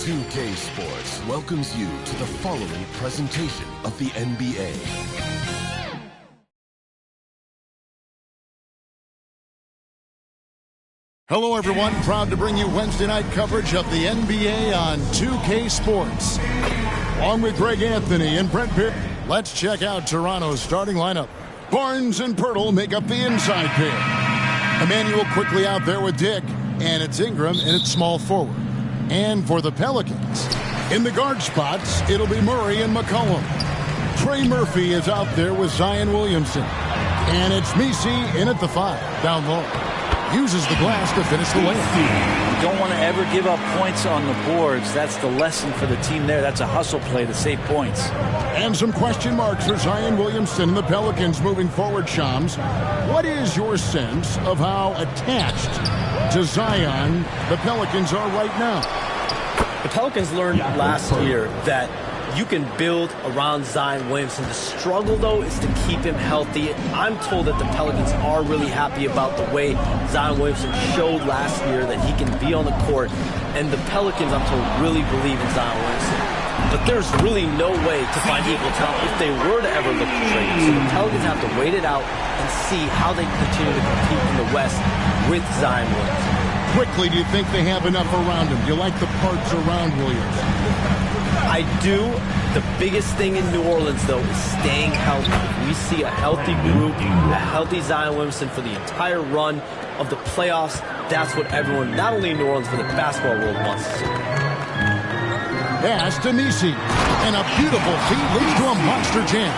2K Sports welcomes you to the following presentation of the NBA. Hello, everyone. Proud to bring you Wednesday night coverage of the NBA on 2K Sports. Along with Greg Anthony and Brent Pitt, let's check out Toronto's starting lineup. Barnes and Pirtle make up the inside pair. Emmanuel quickly out there with Dick, and it's Ingram and it's small forward. And for the Pelicans, in the guard spots, it'll be Murray and McCollum. Trey Murphy is out there with Zion Williamson. And it's Messi in at the 5, down low. Uses the glass to finish the layup. You don't want to ever give up points on the boards. That's the lesson for the team there. That's a hustle play to save points. And some question marks for Zion Williamson and the Pelicans moving forward, Shams. What is your sense of how attached to Zion the Pelicans are right now? The Pelicans learned last year that you can build around Zion Williamson. The struggle, though, is to keep him healthy. I'm told that the Pelicans are really happy about the way Zion Williamson showed last year that he can be on the court. And the Pelicans, I'm told, really believe in Zion Williamson. But there's really no way to find equal talent if they were to ever look to trade. So the Pelicans have to wait it out and see how they continue to compete in the West with Zion Williamson. Quickly, do you think they have enough around him? Do you like the parts around Williamson? I do. The biggest thing in New Orleans, though, is staying healthy. We see a healthy group, a healthy Zion Williamson for the entire run of the playoffs. That's what everyone, not only in New Orleans, but the basketball world wants to see. Pass to Messi. And a beautiful feed leads to a monster jam.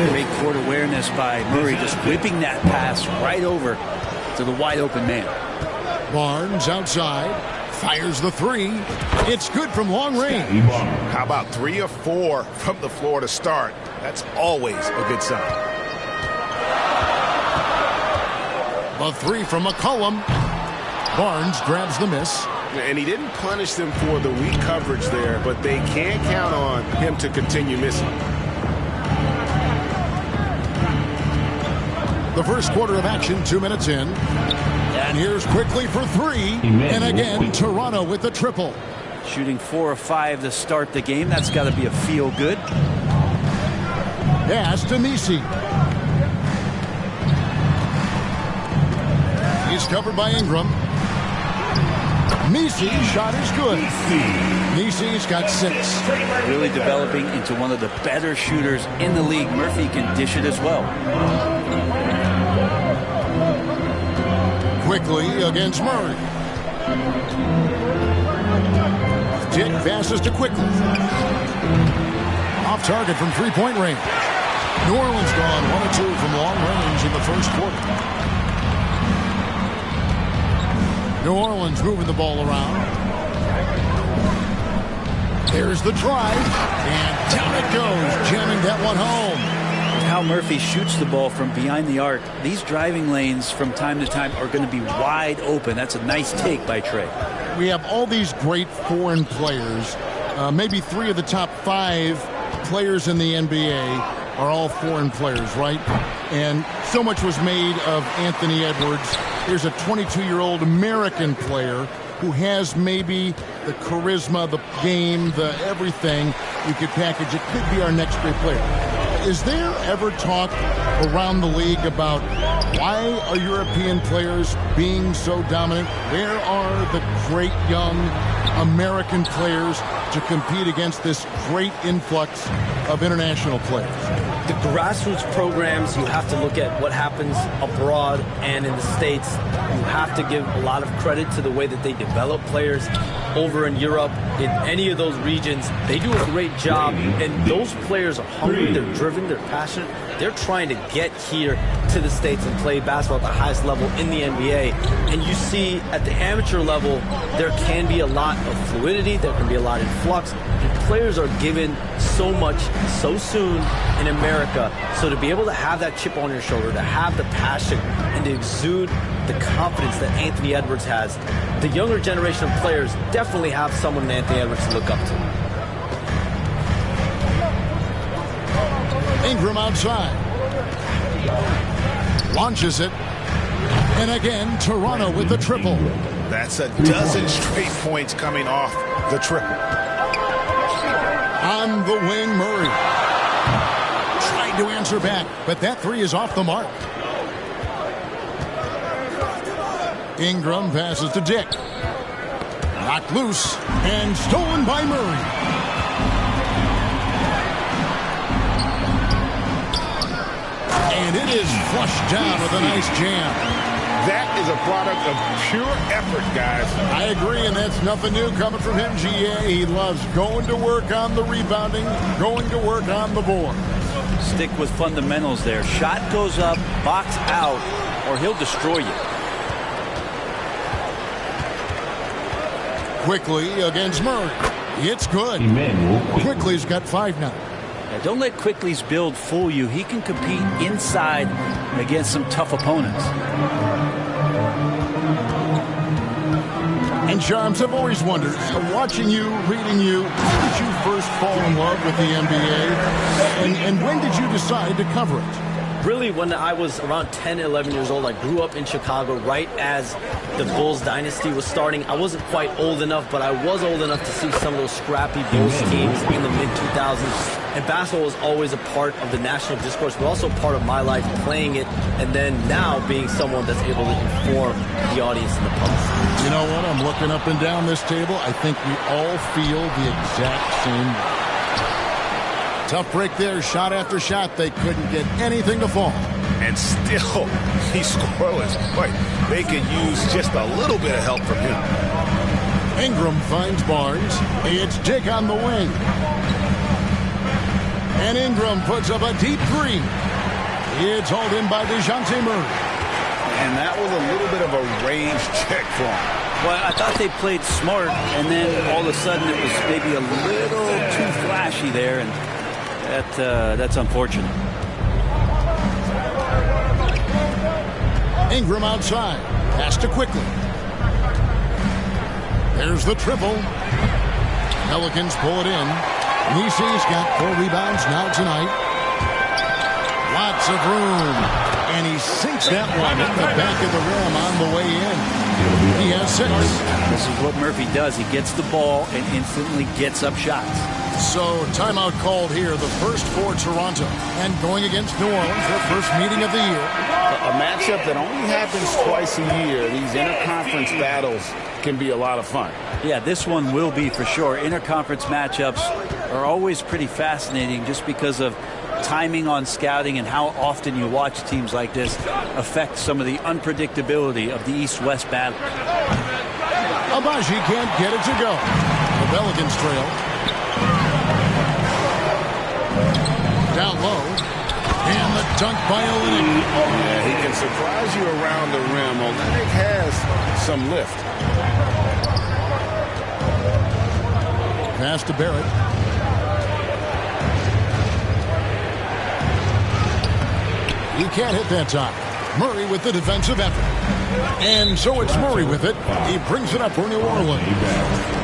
Great court awareness by Murray, just whipping that pass right over to the wide open man. Barnes outside. Fires the 3. It's good from long range. How about 3 or 4 from the floor to start? That's always a good sign. The 3 from McCollum. Barnes grabs the miss. And he didn't punish them for the weak coverage there, but they can't count on him to continue missing. The first quarter of action, 2 minutes in. And here's quickly for 3. And again, Toronto with the triple. Shooting 4 or 5 to start the game. That's got to be a feel-good. Pass to Messi. He's covered by Ingram. Messi's shot is good. Messi's got 6. Really developing into one of the better shooters in the league. Murphy can dish it as well. Quickly against Murray. Dick passes to Quickly. Off target from three-point range. New Orleans gone 1 or 2 from long range in the first quarter. New Orleans moving the ball around. There's the drive. And down it goes, jamming that one home. How Murphy shoots the ball from behind the arc. These driving lanes from time to time are going to be wide open. That's a nice take by Trey. We have all these great foreign players. Maybe 3 of the top 5 players in the NBA are all foreign players, right? And so much was made of Anthony Edwards. Here's a 22-year-old American player who has maybe the charisma, the game, the everything we could package. It could be our next great player. Is there ever talk around the league about why are European players being so dominant? Where are the great young American players to compete against this great influx of international players? The grassroots programs, you have to look at what happens abroad and in the States. You have to give a lot of credit to the way that they develop players over in Europe. In any of those regions, they do a great job, and those players are hungry, they're driven, they're passionate. They're trying to get here to the States and play basketball at the highest level in the NBA. And you see at the amateur level, there can be a lot of fluidity, there can be a lot of flux. And players are given so much so soon in America. So to be able to have that chip on your shoulder, to have the passion, and to exude the confidence that Anthony Edwards has, the younger generation of players definitely have someone in Anthony Edwards to look up to. Ingram outside. Launches it. And again, Toronto with the triple. That's a dozen straight points coming off the triple. On the wing, Murray. Trying to answer back, but that three is off the mark. Ingram passes to Dick. Knocked loose and stolen by Murray. And it is flushed down with a nice jam. That is a product of pure effort, guys. I agree, and that's nothing new coming from him, GA. He loves going to work on the rebounding, going to work on the board. Stick with fundamentals there. Shot goes up, box out, or he'll destroy you. Quickly against Murray. It's good. Quickly's got 5 now. Yeah, don't let Quickly's build fool you. He can compete inside against some tough opponents. And Shams, I've always wondered, watching you, reading you, when did you first fall in love with the NBA? And when did you decide to cover it? Really, when I was around 10, 11 years old, I grew up in Chicago right as the Bulls dynasty was starting. I wasn't quite old enough, but I was old enough to see some of those scrappy Bulls teams in the mid-2000s. And basketball was always a part of the national discourse, but also part of my life playing it, and then now being someone that's able to inform the audience and the public. You know what? I'm looking up and down this table. I think we all feel the exact same way. Tough break there, shot after shot. They couldn't get anything to fall. And still, he's scoreless. Boy, they could use just a little bit of help from him. Ingram finds Barnes. It's Dick on the wing. And Ingram puts up a deep three. It's hauled in by DeJounte Murray. And that was a little bit of a range check for him. Well, I thought they played smart, and then all of a sudden it was maybe a little too flashy there, and that's unfortunate. Ingram outside. Pass to Quickly. There's the triple. Pelicans pull it in. Nisi's got 4 rebounds now tonight. Lots of room. And he sinks that one at the back of the rim on the way in. He has 6. This is what Murphy does. He gets the ball and instantly gets up shots. So timeout called here, the first for Toronto. And going against New Orleans, their first meeting of the year. A matchup that only happens twice a year. These interconference battles can be a lot of fun. Yeah, this one will be for sure. Interconference matchups are always pretty fascinating just because of timing on scouting and how often you watch teams like this affect some of the unpredictability of the East-West battle. Abaji can't get it to go. The Pelicans trail. Down low. And the dunk by Olynyk. Yeah, he can surprise you around the rim. Olynyk has some lift. Pass to Barrett. He can't hit that top. Murray with the defensive effort. And so it's Murray with it. He brings it up for New Orleans.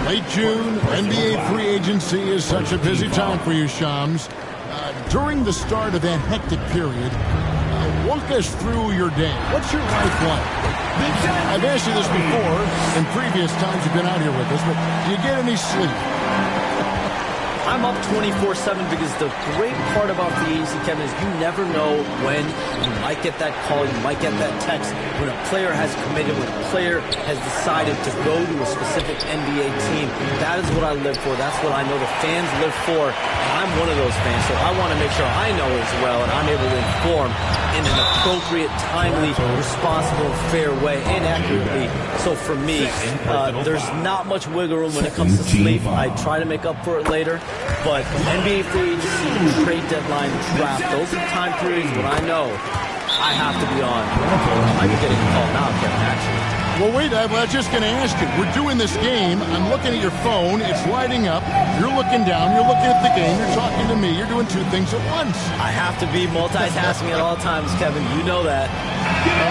Late June, NBA free agency is such a busy time for you, Shams. During the start of that hectic period, walk us through your day. What's your life like? I've asked you this before in previous times you've been out here with us, but do you get any sleep? I'm up 24/7 because the great part about the agency, Kevin, is you never know when you might get that call, you might get that text, when a player has committed, when a player has decided to go to a specific NBA team. That is what I live for. That's what I know the fans live for. And I'm one of those fans, so I want to make sure I know as well, and I'm able to inform in an appropriate, timely, responsible, fair way, and accurately. So for me, there's not much wiggle room when it comes to sleep. I try to make up for it later. But NBA free agency, trade deadline, draft, those are time periods when I know I have to be on. I might be getting a call now, Kevin, actually. Well, wait, I was just going to ask you. We're doing this game. I'm looking at your phone. It's lighting up. You're looking down. You're looking at the game. You're talking to me. You're doing 2 things at once. I have to be multitasking at all times, Kevin. You know that.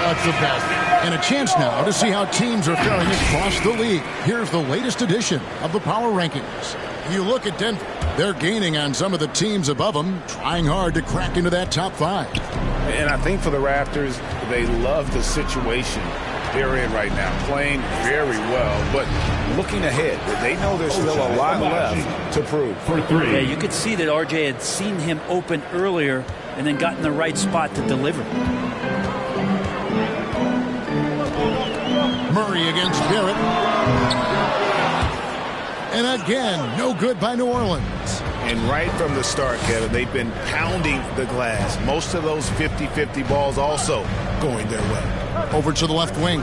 That's the best. And a chance now to see how teams are faring across the league. Here's the latest edition of the Power Rankings. You look at Denver. They're gaining on some of the teams above them, trying hard to crack into that top 5. And I think for the Raptors, They love the situation they're in right now, playing very well, but looking ahead. They know there's still a lot left to prove. For three. Yeah, you could see that RJ had seen him open earlier and then got in the right spot to deliver. Murray against Barrett. And again, no good by New Orleans. And right from the start, Kevin, they've been pounding the glass. Most of those 50-50 balls also going their way. Over to the left wing.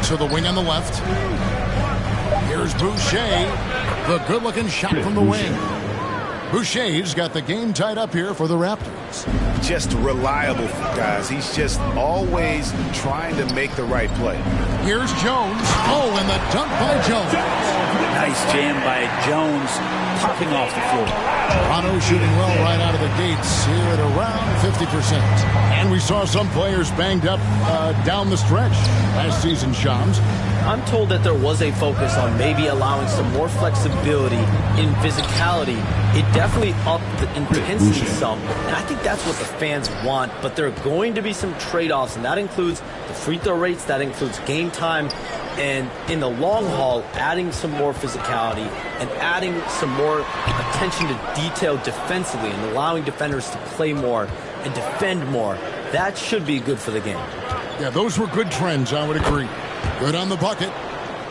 To the wing on the left. Here's Boucher. The good-looking shot from the wing. Boucher's got the game tied up here for the Raptors. Just reliable, guys. He's just always trying to make the right play. Here's Jones. Oh, and the dunk by Jones. Nice jam by Jones, popping off the floor. Toronto shooting well right out of the gates here at around 50%. And we saw some players banged up down the stretch last season, Shams. I'm told that there was a focus on maybe allowing some more flexibility in physicality. It definitely upped the intensity some, and I think that's what the fans want, but there are going to be some trade-offs, and that includes the free throw rates, that includes game time, and in the long haul, adding some more physicality and adding some more attention to detail defensively and allowing defenders to play more and defend more. That should be good for the game. Yeah, those were good trends, I would agree. Good on the bucket,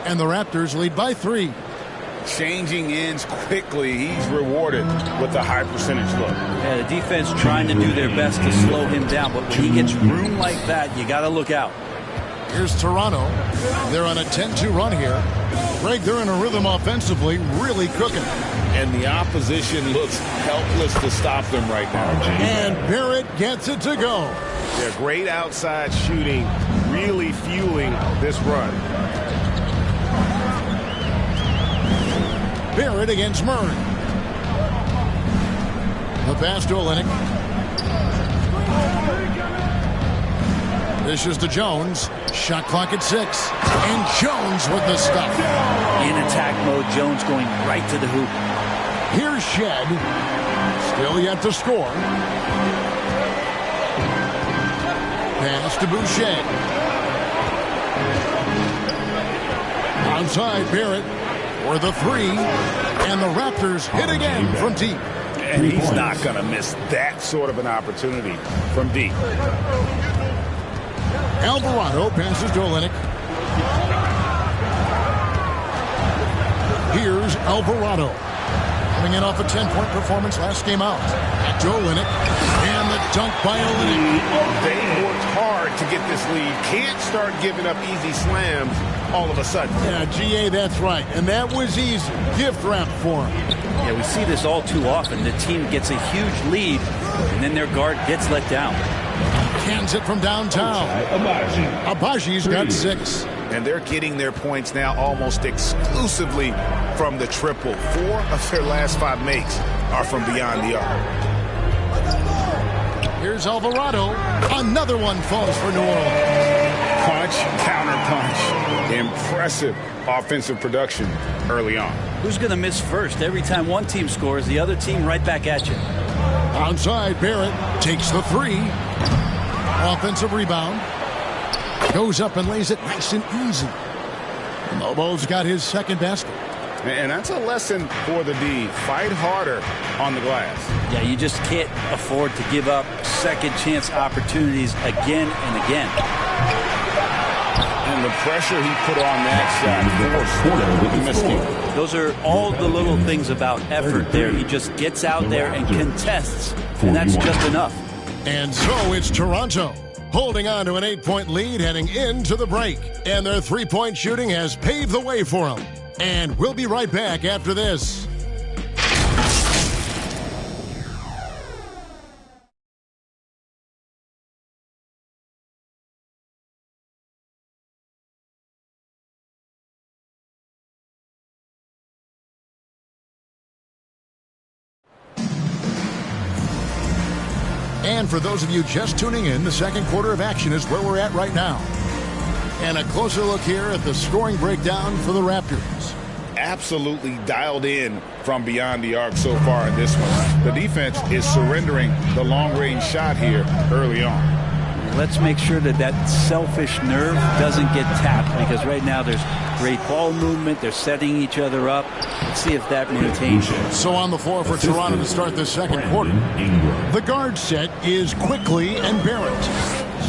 and the Raptors lead by 3. Changing ends quickly. He's rewarded with a high percentage look. Yeah, the defense trying to do their best to slow him down, but when he gets room like that, you got to look out. Here's Toronto. They're on a 10-2 run here. Greg, they're in a rhythm offensively, really cooking. And the opposition looks helpless to stop them right now. And Barrett gets it to go. They're great outside shooting, really fueling this run. Barrett against Murray. The pass to Olynyk. This is to Jones. Shot clock at 6. And Jones with the stuff. In attack mode, Jones going right to the hoop. Here's Shed. Still yet to score. Pass to Boucher. Outside Barrett for the 3. And the Raptors hit again from deep. And he's not going to miss that sort of an opportunity from deep. Alvarado passes to Olynyk. Here's Alvarado. Coming in off a 10-point performance last game out. Back to Olynyk. And the dunk by Olynyk. They worked hard to get this lead. Can't start giving up easy slams all of a sudden. Yeah, GA, that's right. And that was easy. Gift wrap for him. Yeah, we see this all too often. The team gets a huge lead, and then their guard gets let down. Cans it from downtown. Abaji's got 6. And they're getting their points now almost exclusively from the triple. 4 of their last 5 makes are from beyond the arc. Here's Alvarado. Another one falls for New Orleans. Punch, counter punch. Impressive offensive production early on. Who's going to miss first? Every time one team scores, the other team right back at you. Outside, Barrett takes the 3. Offensive rebound. Goes up and lays it nice and easy. Lobo's got his second basket. And that's a lesson for the D. Fight harder on the glass. Yeah, you just can't afford to give up second chance opportunities again and again. And the pressure he put on that shot. Those are all the little things about effort there. He just gets out there and contests, and that's just enough. And so it's Toronto holding on to an 8-point lead heading into the break. And their 3-point shooting has paved the way for them. And we'll be right back after this. And for those of you just tuning in, the second quarter of action is where we're at right now. And a closer look here at the scoring breakdown for the Raptors. absolutely dialed in from beyond the arc so far in this one. The defense is surrendering the long-range shot here early on. Let's make sure that that selfish nerve doesn't get tapped, because right now there's great ball movement. They're setting each other up. Let's see if that maintains. So on the floor for Toronto to start the second quarter. The guard set is Quickly and Barrett.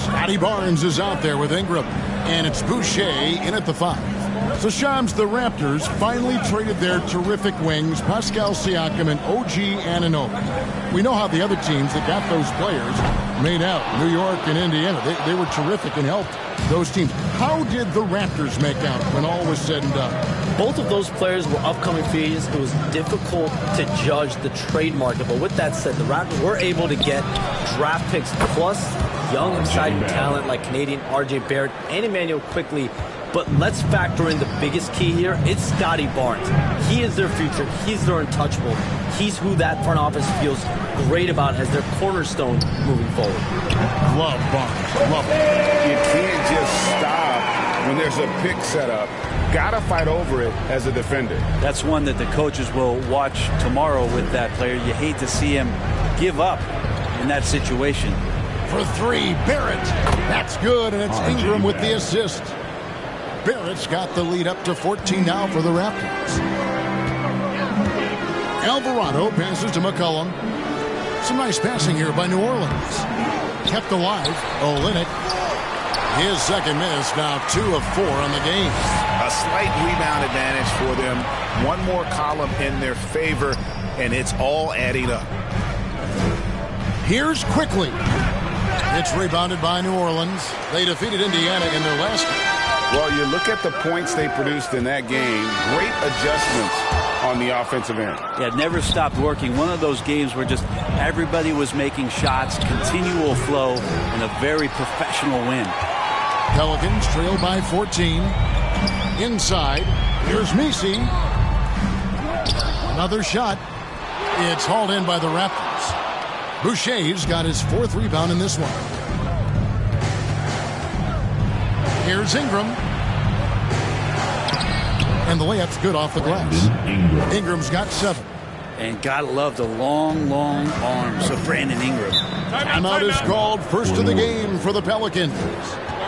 Scotty Barnes is out there with Ingram. And it's Boucher in at the 5. So Shams, the Raptors finally traded their terrific wings, Pascal Siakam and OG Anunoby. We know how the other teams that got those players made out. New York and Indiana, they were terrific and helped those teams. How did the Raptors make out when all was said and done? Both of those players were upcoming free agents. It was difficult to judge the trade market. But with that said, the Raptors were able to get draft picks plus young, exciting talent like Canadian R.J. Barrett and Emmanuel Quickly. But let's factor in the biggest key here. It's Scotty Barnes. He is their future. He's their untouchable. He's who that front office feels great about as their cornerstone moving forward. Love Barnes. Love it. You can't just stop when there's a pick set up. Gotta fight over it as a defender. That's one that the coaches will watch tomorrow with that player. You hate to see him give up in that situation. For 3, Barrett. That's good, and it's Ingram with the assist. Barrett's got the lead up to 14 now for the Raptors. Alvarado passes to McCollum. Some nice passing here by New Orleans. Kept alive. Olynyk. His second miss, now 2 of 4 on the game. A slight rebound advantage for them. One more column in their favor, and it's all adding up. Here's Quickly. It's rebounded by New Orleans. They defeated Indiana in their last game. Well, you look at the points they produced in that game. Great adjustments on the offensive end. Yeah, it never stopped working. One of those games where just everybody was making shots, continual flow, and a very professional win. Pelicans trail by 14. Inside, here's Messi. Another shot. It's hauled in by the Raptors. Boucher's got his 4th rebound in this one. Here's Ingram. And the layup's good off the glass. Ingram's got 7. And gotta love the long, long arms of Brandon Ingram. Timeout is called. First of the game for the Pelicans.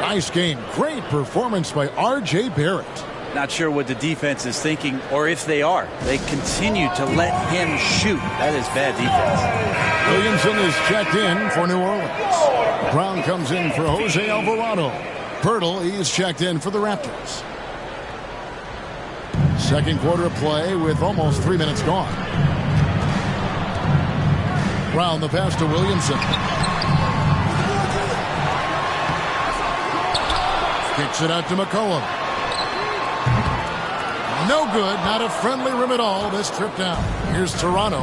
Nice game. Great performance by R.J. Barrett. Not sure what the defense is thinking, or if they are. They continue to let him shoot. That is bad defense. Williamson is checked in for New Orleans. Brown comes in for Jose Alvarado. Pirtle, he's checked in for the Raptors. Second quarter of play with almost 3 minutes gone. Brown the pass to Williamson. Kicks it out to McCollum. No good. Not a friendly rim at all. This trip down. Here's Toronto.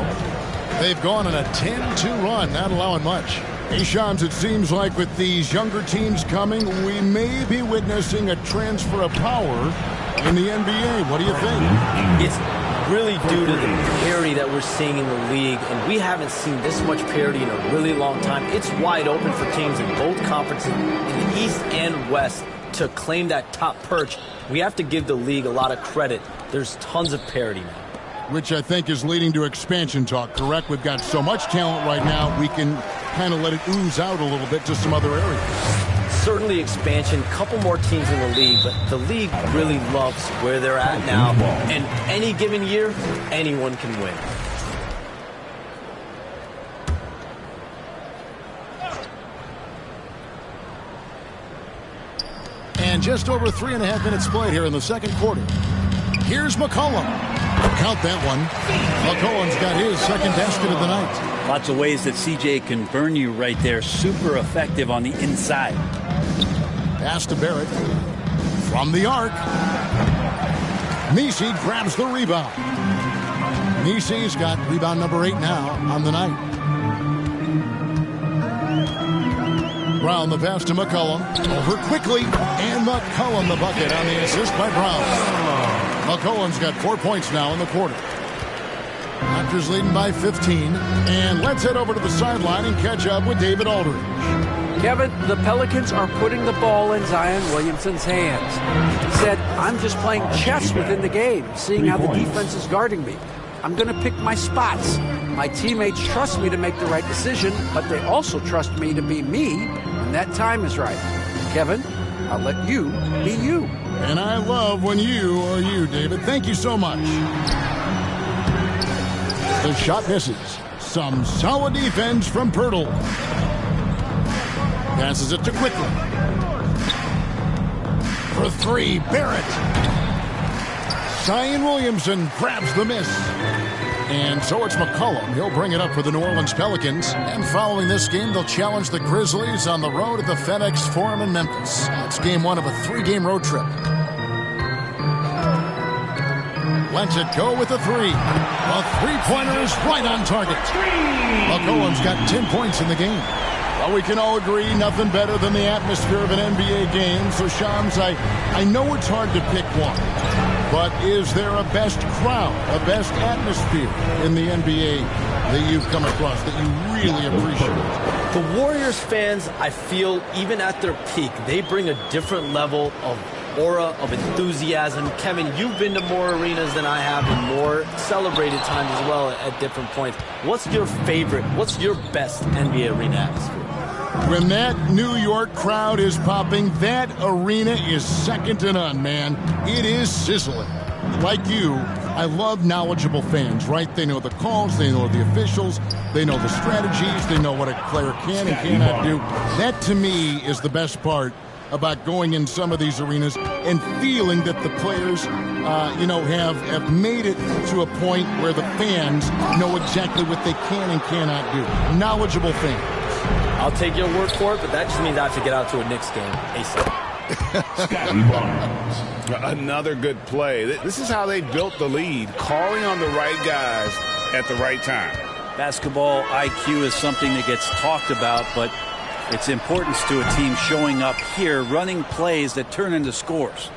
They've gone on a 10-2 run, not allowing much. Hey, Shams, it seems like with these younger teams coming, we may be witnessing a transfer of power in the NBA. What do you think? It's really due to the parity that we're seeing in the league, and we haven't seen this much parity in a really long time. It's wide open for teams in both conferences, in the East and West, to claim that top perch. We have to give the league a lot of credit. There's tons of parity now. Which I think is leading to expansion talk, correct? We've got so much talent right now, we can kind of let it ooze out a little bit to some other areas. Certainly expansion, couple more teams in the league, but the league really loves where they're at now. And any given year, anyone can win. And just over 3.5 minutes played here in the second quarter. Here's McCollum. Count that one. McCollum's got his second basket of the night. Lots of ways that CJ can burn you right there. Super effective on the inside. Pass to Barrett. From the arc. Messi grabs the rebound. Messi's got rebound number 8 now on the night. Brown the pass to McCollum. Over quickly. And McCollum the bucket on the assist by Brown. McCollum's got 4 points now in the quarter. Raptors leading by 15. And let's head over to the sideline and catch up with David Aldridge. Kevin, the Pelicans are putting the ball in Zion Williamson's hands. He said, I'm just playing chess within the game, seeing how the defense is guarding me. I'm going to pick my spots. My teammates trust me to make the right decision, but they also trust me to be me when that time is right. Kevin, I'll let you be you. And I love when you are you, David. Thank you so much. The shot misses. Some solid defense from Pirtle. Passes it to Quickly. For three, Barrett. Zion Williamson grabs the miss. And so it's McCollum. He'll bring it up for the New Orleans Pelicans. And following this game, they'll challenge the Grizzlies on the road at the FedEx Forum in Memphis. It's game one of a 3-game road trip. Lets it go with a three. A three-pointer is right on target. McCollum's got 10 points in the game. Well, we can all agree nothing better than the atmosphere of an NBA game. So, Shams, I know it's hard to pick one. But is there a best crowd, a best atmosphere in the NBA that you've come across that you really appreciate? The Warriors fans, I feel, even at their peak, they bring a different level of aura, of enthusiasm. Kevin, you've been to more arenas than I have and more celebrated times as well at different points. What's your favorite, what's your best NBA arena atmosphere? When that New York crowd is popping, that arena is second to none, man. It is sizzling. Like you, I love knowledgeable fans, right? They know the calls, they know the officials, they know the strategies, they know what a player can and cannot do. That, to me, is the best part about going in some of these arenas and feeling that the players, have made it to a point where the fans know exactly what they can and cannot do. Knowledgeable fans. I'll take your word for it, but that just means I have to get out to a Knicks game ASAP. Another good play. This is how they built the lead, calling on the right guys at the right time. Basketball IQ is something that gets talked about, but its importance to a team showing up here, running plays that turn into scores.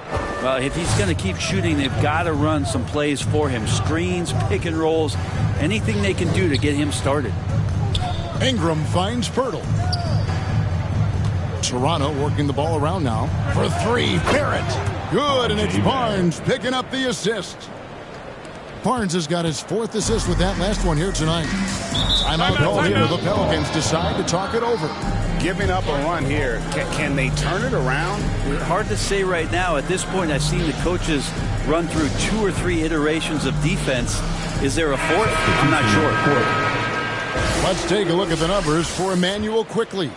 Well, if he's going to keep shooting, they've got to run some plays for him. Screens, pick and rolls, anything they can do to get him started. Ingram finds Pirtle. Toronto working the ball around now. For three, Barrett. Good, and it's Barnes picking up the assist. Barnes has got his fourth assist with that last one here tonight. Timeout call here. The Pelicans decide to talk it over. Giving up a run here. Can they turn it around? Hard to say right now. At this point, I've seen the coaches run through 2 or 3 iterations of defense. Is there a fourth? I'm not sure. Let's take a look at the numbers for Emmanuel quickly.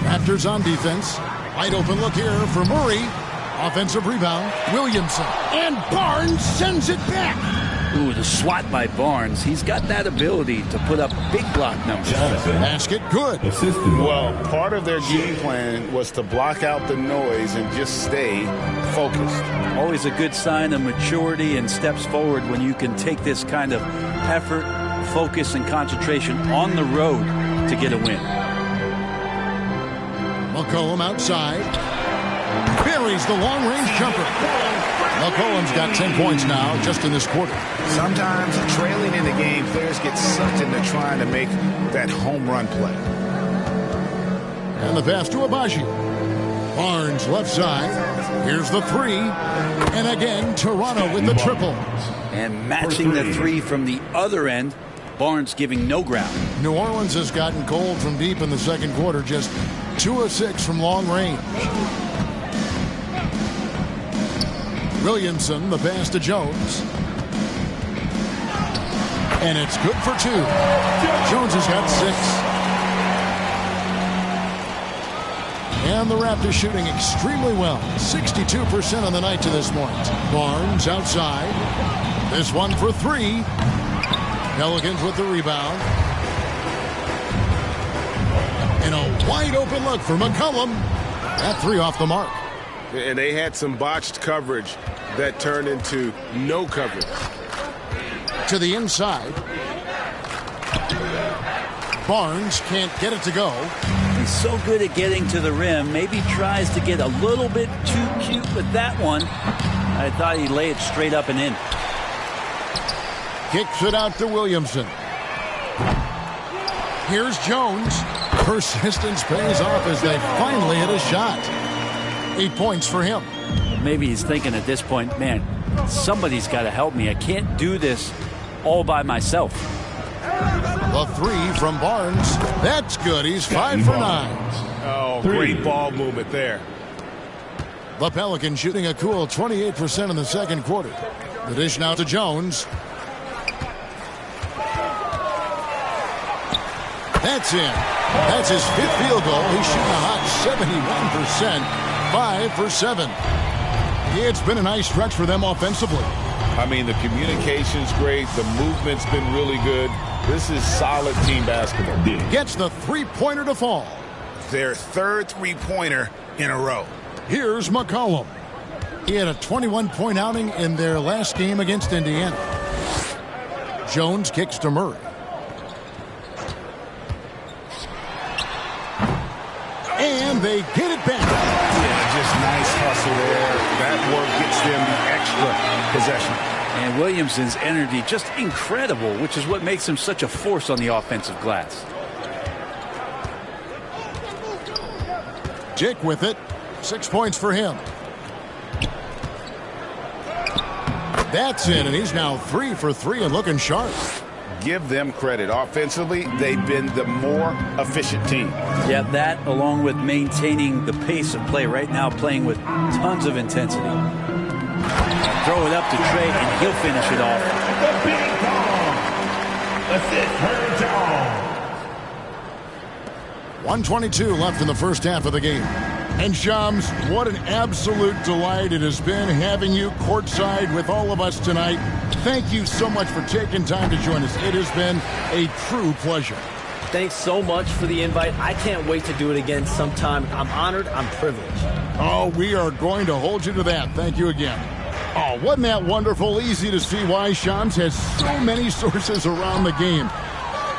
Raptors on defense. Wide open look here for Murray. Offensive rebound. Williamson. And Barnes sends it back. Ooh, the swat by Barnes. He's got that ability to put up big block numbers. Basket good. Well, part of their game plan was to block out the noise and just stay focused. Always a good sign of maturity and steps forward when you can take this kind of effort, focus, and concentration on the road to get a win. McCollum outside. Buries the long-range jumper. McCollum's got 10 points now just in this quarter. Sometimes trailing in the game, players get sucked into trying to make that home run play. And the pass to Abaji. Barnes left side. Here's the three. And again, Toronto with the triple. And matching the three from the other end, Barnes giving no ground. New Orleans has gotten cold from deep in the second quarter, just 2 of 6 from long range. Williamson, the pass to Jones. And it's good for 2. Jones has got 6. And the Raptors shooting extremely well. 62% on the night to this point. Barnes outside. This one for 3. Pelicans with the rebound. And a wide open look for McCollum. That 3 off the mark. And they had some botched coverage that turned into no coverage. To the inside. Barnes can't get it to go. He's so good at getting to the rim. Maybe tries to get a little bit too cute with that one. I thought he'd lay it straight up and in. Kicks it out to Williamson. Here's Jones. Persistence pays off as they finally hit a shot. 8 points for him. Maybe he's thinking at this point, man, somebody's got to help me. I can't do this all by myself. The three from Barnes. That's good. He's 5 for 9. Oh, great ball movement there. The Pelicans shooting a cool 28% in the second quarter. The dish now to Jones. That's in. That's his 5th field goal. He's shooting a hot 71%. 5 for 7. It's been a nice stretch for them offensively. I mean, the communication's great. The movement's been really good. This is solid team basketball. Gets the three-pointer to fall. Their 3rd three-pointer in a row. Here's McCollum. He had a 21-point outing in their last game against Indiana. Jones kicks to Murray. And they get it back. Yeah, just nice hustle there. That work gets them the extra possession. And Williamson's energy just incredible, which is what makes him such a force on the offensive glass. Dick with it. 6 points for him. That's in, and he's now 3 for 3 and looking sharp. Give them credit. Offensively, they've been the more efficient team. Yeah, that along with maintaining the pace of play right now, playing with tons of intensity. Throw it up to Trey, and he'll finish it off. The big ball. Assist her John. 1:22 left in the first half of the game. And Shams, what an absolute delight it has been having you courtside with all of us tonight. Thank you so much for taking time to join us. It has been a true pleasure. Thanks so much for the invite. I can't wait to do it again sometime. I'm honored. I'm privileged. Oh, we are going to hold you to that. Thank you again. Oh, wasn't that wonderful? Easy to see why Shams has so many sources around the game.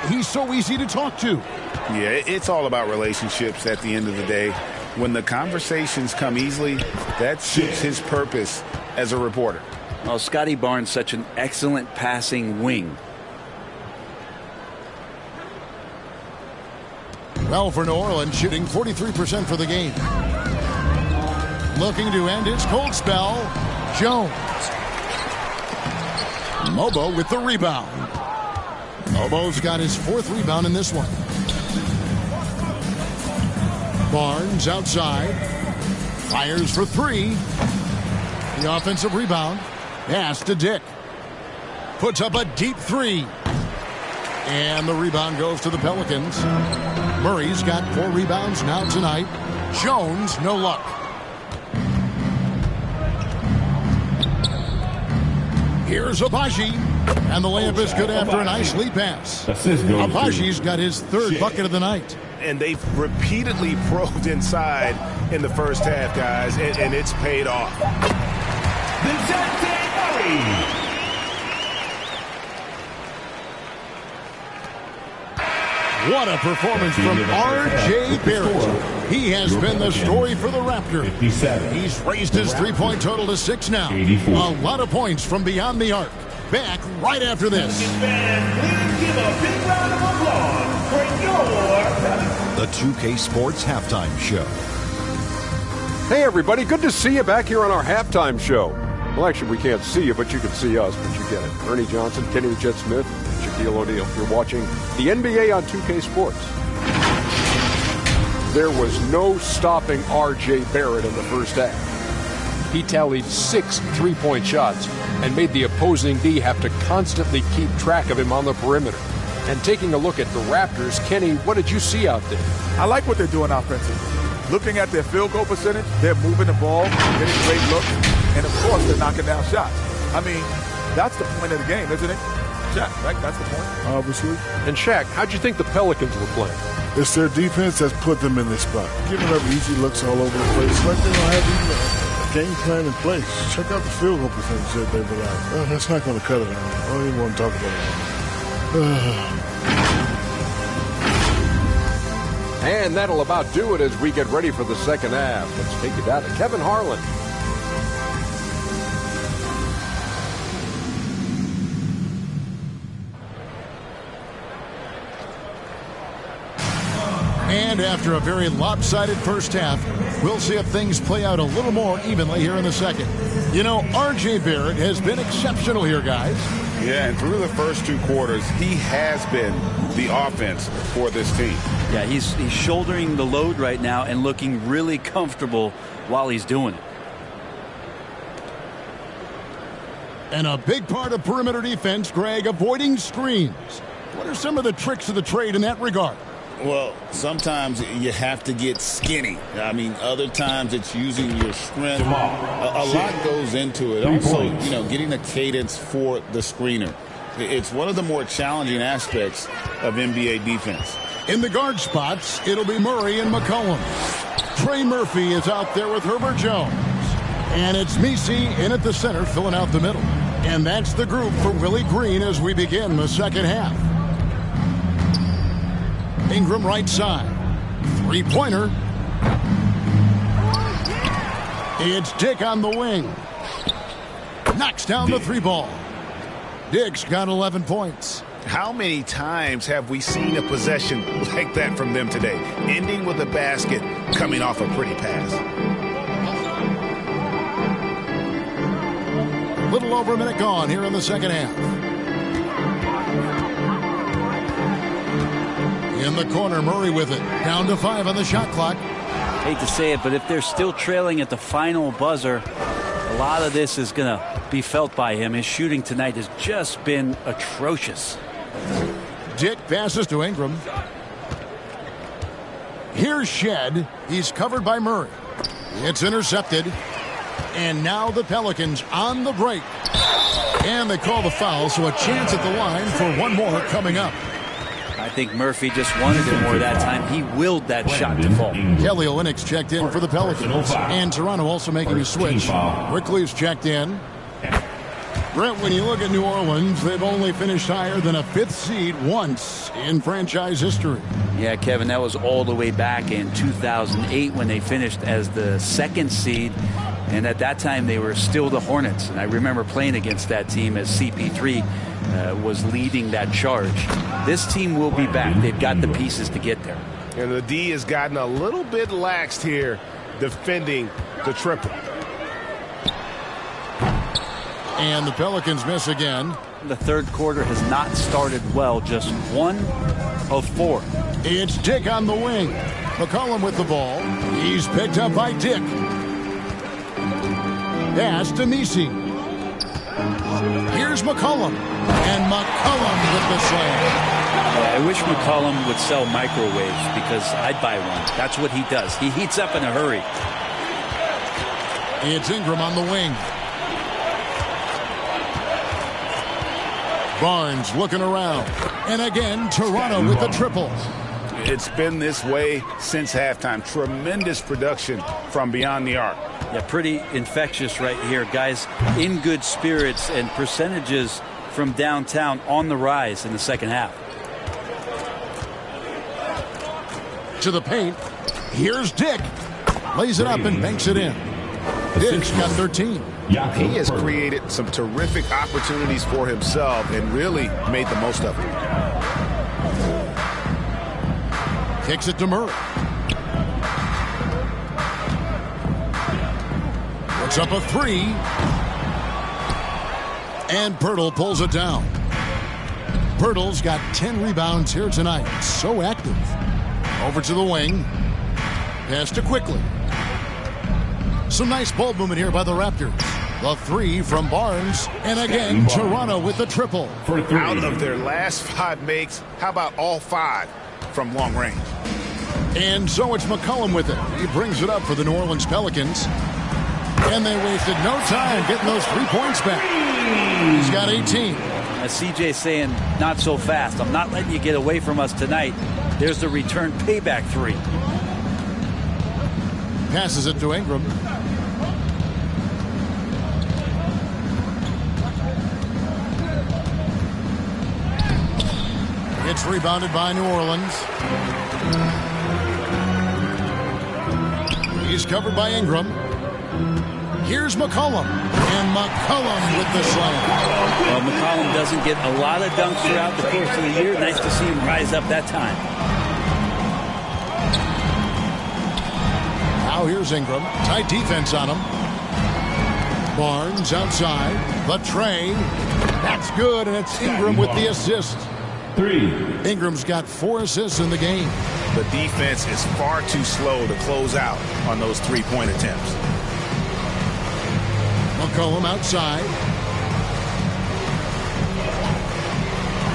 He's so easy to talk to. Yeah, it's all about relationships at the end of the day. When the conversations come easily, that suits his purpose as a reporter. Well, Scotty Barnes, such an excellent passing wing. Well, for New Orleans, shooting 43% for the game. Looking to end his cold spell, Jones. Mobo with the rebound. Mobo's got his 4th rebound in this one. Barnes outside. Fires for 3. The offensive rebound. Pass to Dick. Puts up a deep 3. And the rebound goes to the Pelicans. Murray's got 4 rebounds now tonight. Jones, no luck. Here's Abaji. And the layup is good after a nice lead pass. Abaji's got his 3rd bucket of the night. And they've repeatedly probed inside in the first half, guys, and it's paid off. What a performance from R.J. Barrett. He has been the story for the Raptors. He's raised his three-point total to 6 now. A lot of points from beyond the arc. Back right after this. Please give a big round of applause for your The 2K Sports Halftime Show. Hey, everybody. Good to see you back here on our halftime show. Well, actually, we can't see you, but you can see us, but you get it. Ernie Johnson, Kenny the Jet Smith, Shaquille O'Neal. You're watching the NBA on 2K Sports. There was no stopping R.J. Barrett in the first half. He tallied 6 3-point shots and made the opposing D have to constantly keep track of him on the perimeter. And taking a look at the Raptors, Kenny, what did you see out there? I like what they're doing offensively. Looking at their field goal percentage, they're moving the ball, getting great looks, and of course they're knocking down shots. I mean, that's the point of the game, isn't it? Shaq, right? That's the point. Obviously. And Shaq, how'd you think the Pelicans were playing? It's their defense that's put them in this spot. Giving up easy looks all over the place. Like they don't have even a game plan in place. Check out the field goal percentage that they've allowed. Oh, that's not going to cut it. I don't even want to talk about it. And that'll about do it as we get ready for the second half. Let's take you down to Kevin Harlan. And after a very lopsided first half, we'll see if things play out a little more evenly here in the second. You know, R.J. Barrett has been exceptional here, guys. Yeah, and through the first 2 quarters, he has been the offense for this team. Yeah, he's shouldering the load right now and looking really comfortable while he's doing it. And a big part of perimeter defense, Greg, avoiding screens. What are some of the tricks of the trade in that regard? Well, sometimes you have to get skinny. I mean, other times it's using your strength. A lot goes into it. Also, you know, getting a cadence for the screener. It's one of the more challenging aspects of NBA defense. In the guard spots, it'll be Murray and McCollum. Trey Murphy is out there with Herbert Jones. And it's Messi in at the center, filling out the middle. And that's the group for Willie Green as we begin the second half. Ingram right side. Three-pointer. It's Dick on the wing. Knocks down the 3-ball. Dick's got 11 points. How many times have we seen a possession like that from them today? Ending with a basket, coming off a pretty pass. A little over a minute gone here in the second half. In the corner, Murray with it. Down to 5 on the shot clock. Hate to say it, but if they're still trailing at the final buzzer, a lot of this is going to be felt by him. His shooting tonight has just been atrocious. Dick passes to Ingram. Here's Shed. He's covered by Murray. It's intercepted. And now the Pelicans on the break. And they call the foul, so a chance at the line for one more coming up. I think Murphy just wanted it more that time. He willed that shot to fall. Kelly Olynyk's checked in for the Pelicans. And Toronto also making a switch. Quickly's checked in. Brent, when you look at New Orleans, they've only finished higher than a 5th seed once in franchise history. Yeah, Kevin, that was all the way back in 2008 when they finished as the 2nd seed. And at that time, they were still the Hornets. And I remember playing against that team as CP3 was leading that charge. This team will be back. They've got the pieces to get there. And the D has gotten a little bit laxed here defending the triple. And the Pelicans miss again. The third quarter has not started well. Just 1 of 4. It's Dick on the wing. McCollum with the ball. He's picked up by Dick. Pass to Messi. Here's McCollum. And McCollum with the slam. Yeah, I wish McCollum would sell microwaves because I'd buy one. That's what he does. He heats up in a hurry. It's Ingram on the wing. Barnes looking around. And again, Toronto with the triple. It's been this way since halftime. Tremendous production from beyond the arc. Yeah, pretty infectious right here. Guys in good spirits and percentages from downtown on the rise in the second half. To the paint. Here's Dick. Lays it up and banks it in. Dick's got 13. He has created some terrific opportunities for himself and really made the most of it. Kicks it to Murray. Puts up a 3. And Pirtle pulls it down. Pirtle's got 10 rebounds here tonight. So active. Over to the wing. Pass to Quickly. Some nice ball movement here by the Raptors. The 3 from Barnes. And again, Toronto with the triple. Out of their last 5 makes, how about all 5 from long range? And so it's McCollum with it. He brings it up for the New Orleans Pelicans. And they wasted no time getting those 3 points back. He's got 18. As CJ saying, not so fast. I'm not letting you get away from us tonight. There's the return payback 3. Passes it to Ingram. It's rebounded by New Orleans. He's covered by Ingram. Here's McCollum. And McCollum with the slam. Well, McCollum doesn't get a lot of dunks throughout the course of the year. Nice to see him rise up that time. Now here's Ingram. Tight defense on him. Barnes outside. The tray. That's good, and it's Ingram with the assist. 3. Ingram's got 4 assists in the game. The defense is far too slow to close out on those three-point attempts. McCollum outside.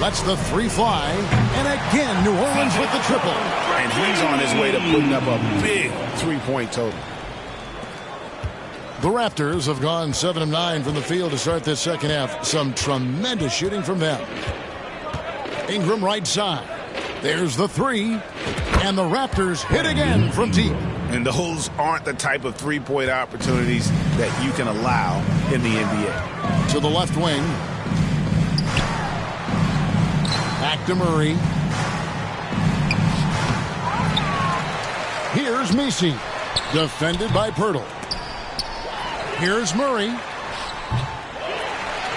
Lets the 3 fly. And again, New Orleans with the triple. And he's on his way to putting up a big three-point total. The Raptors have gone 7 of 9 from the field to start this second half. Some tremendous shooting from them. Ingram right side. There's the 3. And the Raptors hit again from deep. And those aren't the type of three-point opportunities that you can allow in the NBA. To the left wing. Back to Murray. Here's Messi. Defended by Pirtle. Here's Murray.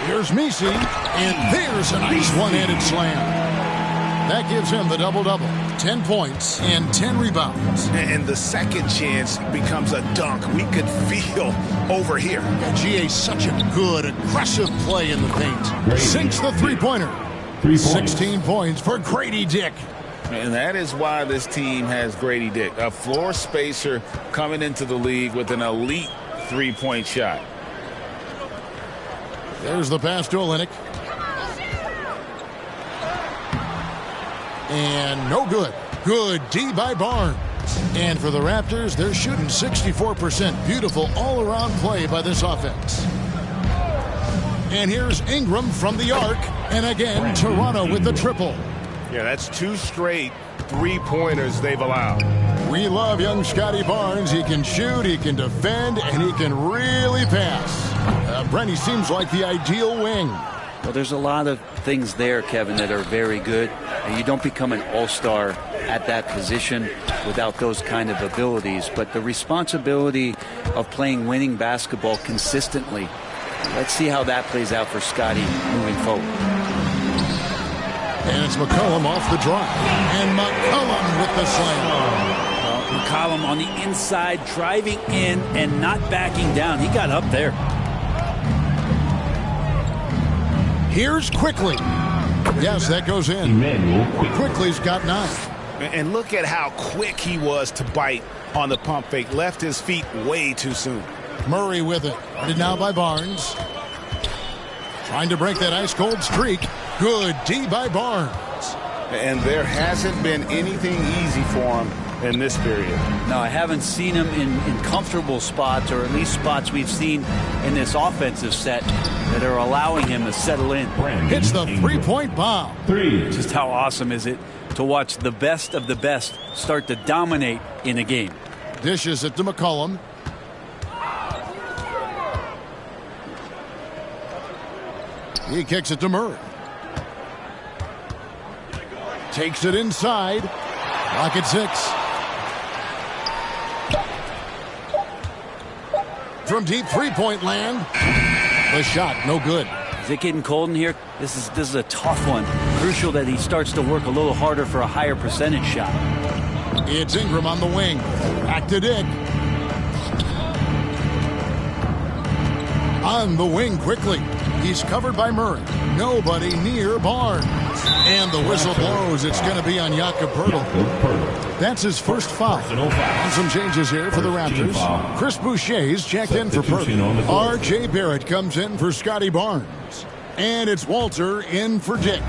Here's Messi. And there's a nice one-handed slam. That gives him the double-double. 10 points and 10 rebounds. And the second chance becomes a dunk. We could feel over here. And GA's such a good, aggressive play in the paint. Sinks the three-pointer. 16 points for Grady Dick. And that is why this team has Grady Dick, a floor spacer coming into the league with an elite three-point shot. There's the pass to Olynyk. And no good. Good D by Barnes. And for the Raptors, they're shooting 64%. Beautiful all-around play by this offense. And here's Ingram from the arc. And again, Toronto with the triple. Yeah, that's 2 straight three-pointers they've allowed. We love young Scotty Barnes. He can shoot, he can defend, and he can really pass. Brent, he seems like the ideal wing. Well, there's a lot of things there, Kevin, that are very good. And you don't become an all-star at that position without those kind of abilities. But the responsibility of playing winning basketball consistently, let's see how that plays out for Scotty moving forward. And it's McCollum off the drive. And McCollum with the slam. McCollum on the inside, driving in and not backing down. He got up there. Here's Quickly. Yes, that goes in. Quickly's got 9. And look at how quick he was to bite on the pump fake. Left his feet way too soon. Murray with it. Guarded now by Barnes. Trying to break that ice-cold streak. Good D by Barnes. And there hasn't been anything easy for him in this period. No, I haven't seen him in comfortable spots, or at least spots we've seen in this offensive set that are allowing him to settle in. Hits the three-point bomb. 3. Just how awesome is it to watch the best of the best start to dominate in a game. Dishes it to McCollum. He kicks it to Murray. Takes it inside. Clock at 6. From deep three-point land. The shot, no good. Is it getting cold in here? This is a tough one. Crucial that he starts to work a little harder for a higher percentage shot. It's Ingram on the wing. Back to Dick. On the wing quickly. He's covered by Murray. Nobody near Barnes. And the whistle blows. It's going to be on Jakob Poeltl. That's his first foul. And some changes here for the Raptors. Chris Boucher's checked in for Poeltl. R.J. Barrett comes in for Scotty Barnes. And it's Walter in for Dick.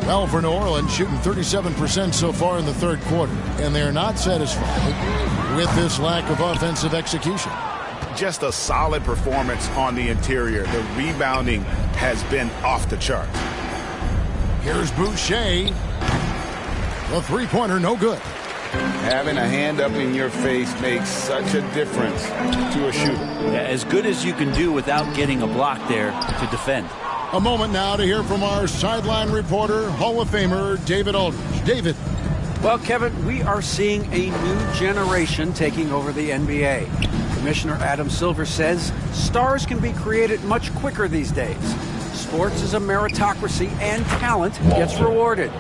Well, for New Orleans, shooting 37% so far in the third quarter. And they're not satisfied with this lack of offensive execution. Just a solid performance on the interior. The rebounding has been off the charts. Here's Boucher. The three-pointer, no good. Having a hand up in your face makes such a difference to a shooter. Yeah, as good as you can do without getting a block there to defend. A moment now to hear from our sideline reporter, Hall of Famer David Aldridge. David. Well, Kevin, we are seeing a new generation taking over the NBA. Commissioner Adam Silver says stars can be created much quicker these days. Sports is a meritocracy and talent gets rewarded.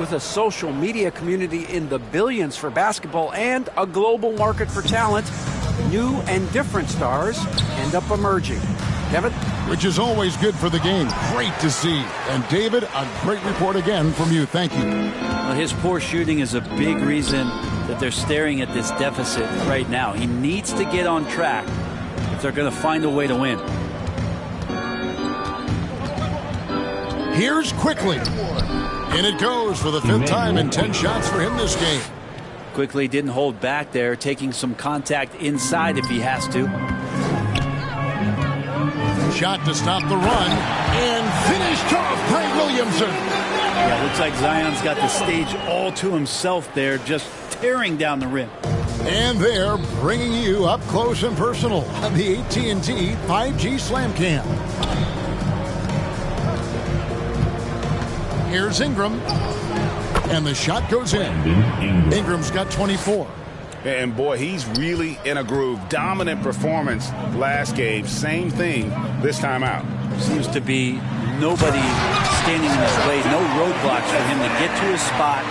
With a social media community in the billions for basketball and a global market for talent, new and different stars end up emerging. Kevin? Which is always good for the game. Great to see. And David, a great report again from you. Thank you. Well, his poor shooting is a big reason that they're staring at this deficit right now. He needs to get on track if they're going to find a way to win. Here's Quickly. And it goes for the 5th time in 10 shots for him this game. Quickly didn't hold back there, taking some contact inside if he has to. Shot to stop the run, and finished off by Williamson. Yeah, looks like Zion's got the stage all to himself there, just tearing down the rim. And they're bringing you up close and personal on the AT&T 5G Slam Cam. Here's Ingram, and the shot goes in. Ingram's got 24. And boy, he's really in a groove. Dominant performance last game. Same thing this time out. Seems to be nobody standing in his way. No roadblocks for him to get to his spot,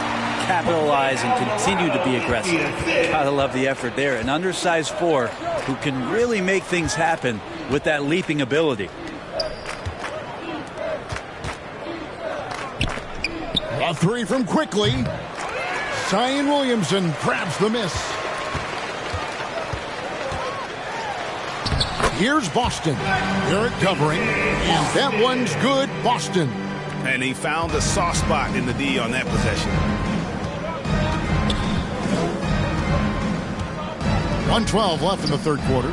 capitalize, and continue to be aggressive. Gotta love the effort there. An undersized 4 who can really make things happen with that leaping ability. A 3 from Quickly. Zion Williamson grabs the miss. Here's Boston. Barrett covering, and that one's good, Boston. And he found the soft spot in the D on that possession. 1:12 left in the 3rd quarter.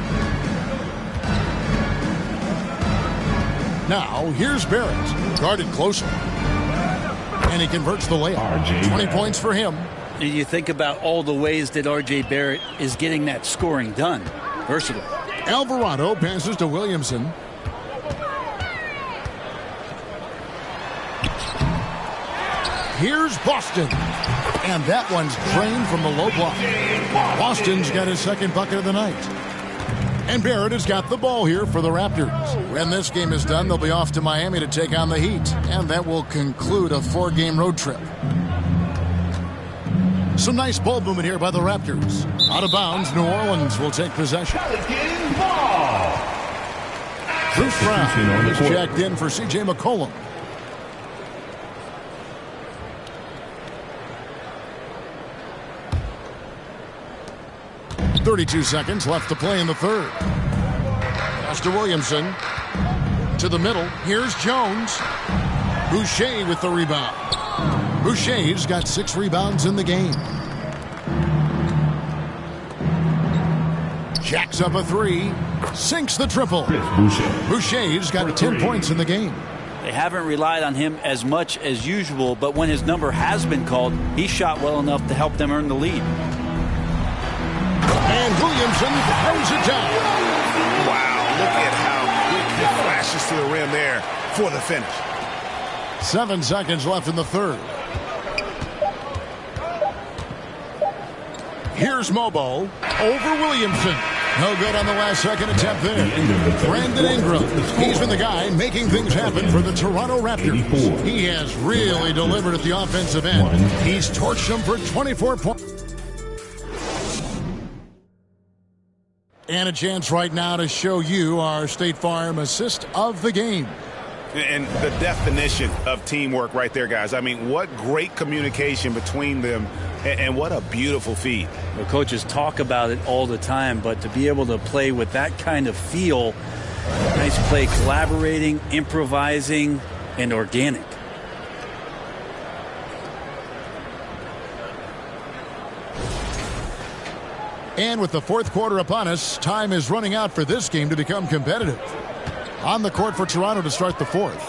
Now, here's Barrett, guarded closer. And he converts the layup. 20 points for him. You think about all the ways that R.J. Barrett is getting that scoring done. Versatile. Alvarado passes to Williamson. Here's Boston. And that one's drained from the low block. Boston's got his 2nd bucket of the night. And Barrett has got the ball here for the Raptors. When this game is done, they'll be off to Miami to take on the Heat. And that will conclude a 4-game road trip. Some nice ball movement here by the Raptors. Out of bounds, New Orleans will take possession. Bruce Brown is checked in for C.J. McCollum. .32 seconds left to play in the 3rd. Pass to Williamson. To the middle. Here's Jones. Boucher with the rebound. Boucher's got 6 rebounds in the game. Jacks up a 3. Sinks the triple. Boucher's got 10 points in the game. They haven't relied on him as much as usual, but when his number has been called, he shot well enough to help them earn the lead. And Williamson throws it down. Wow, look at how quick he flashes to the rim there for the finish. 7 seconds left in the 3rd. Here's Mobo over Williamson. No good on the last second attempt there. Brandon Ingram. He's been the guy making things happen for the Toronto Raptors. He has really delivered at the offensive end. He's torched them for 24 points. And a chance right now to show you our State Farm assist of the game. And the definition of teamwork right there, guys. I mean, what great communication between them, and what a beautiful feed. The coaches talk about it all the time, but to be able to play with that kind of feel, nice play, collaborating, improvising, and organic. And with the 4th quarter upon us, time is running out for this game to become competitive. On the court for Toronto to start the 4th.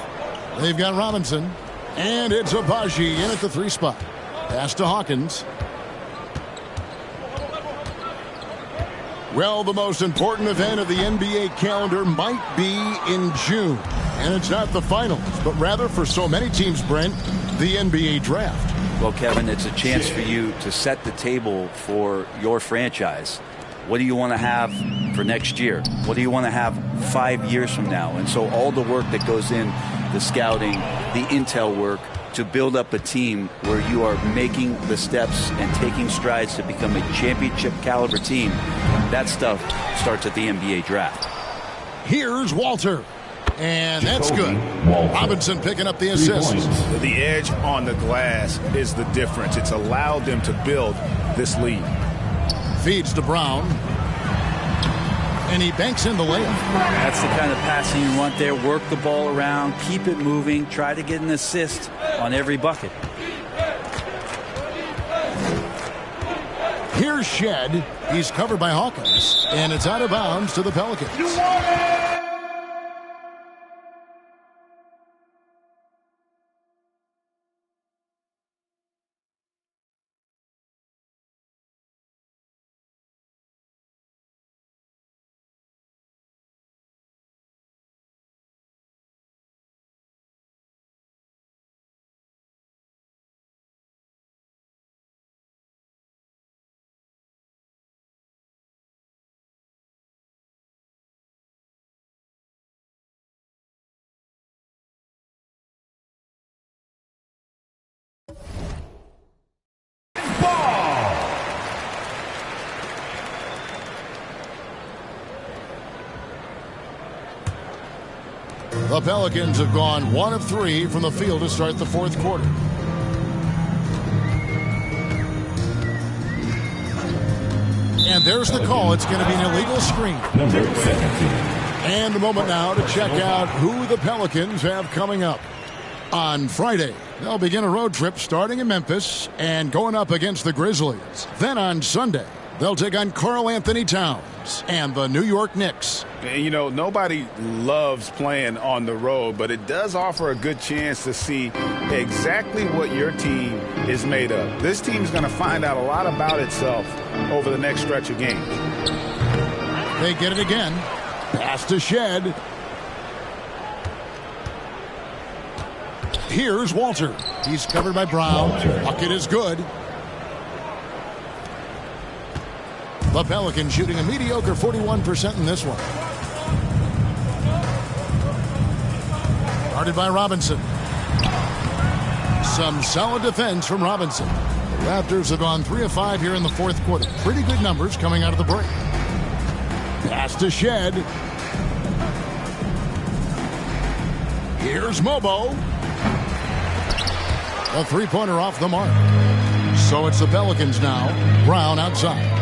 They've got Robinson. And it's Abaji in at the 3 spot. Pass to Hawkins. Well, the most important event of the NBA calendar might be in June. And it's not the finals, but rather for so many teams, Brent, the NBA draft. Well, Kevin, it's a chance for you to set the table for your franchise. What do you want to have for next year? What do you want to have 5 years from now? And so all the work that goes in, the scouting, the intel work, to build up a team where you are making the steps and taking strides to become a championship caliber team, that stuff starts at the NBA draft. Here's Walter. And that's good. Robinson picking up the assist. The edge on the glass is the difference. It's allowed them to build this lead. Feeds to Brown. And he banks in the layup. That's the kind of passing you want there. Work the ball around, keep it moving, try to get an assist on every bucket. Here's Shed. He's covered by Hawkins. And it's out of bounds to the Pelicans. The Pelicans have gone 1 of 3 from the field to start the fourth quarter. And there's the call. It's going to be an illegal screen. Number 17. And a moment now to check out who the Pelicans have coming up. On Friday, they'll begin a road trip starting in Memphis and going up against the Grizzlies. Then on Sunday, they'll take on Karl Anthony Towns and the New York Knicks. And, you know, nobody loves playing on the road, but it does offer a good chance to see exactly what your team is made of. This team's going to find out a lot about itself over the next stretch of games. They get it again. Pass to Shed. Here's Walter. He's covered by Brown. Bucket is good. The Pelicans shooting a mediocre 41% in this one. Guarded by Robinson. Some solid defense from Robinson. The Raptors have gone 3 of 5 here in the fourth quarter. Pretty good numbers coming out of the break. Pass to Shed. Here's Mobo. A three-pointer off the mark. So it's the Pelicans now. Brown outside.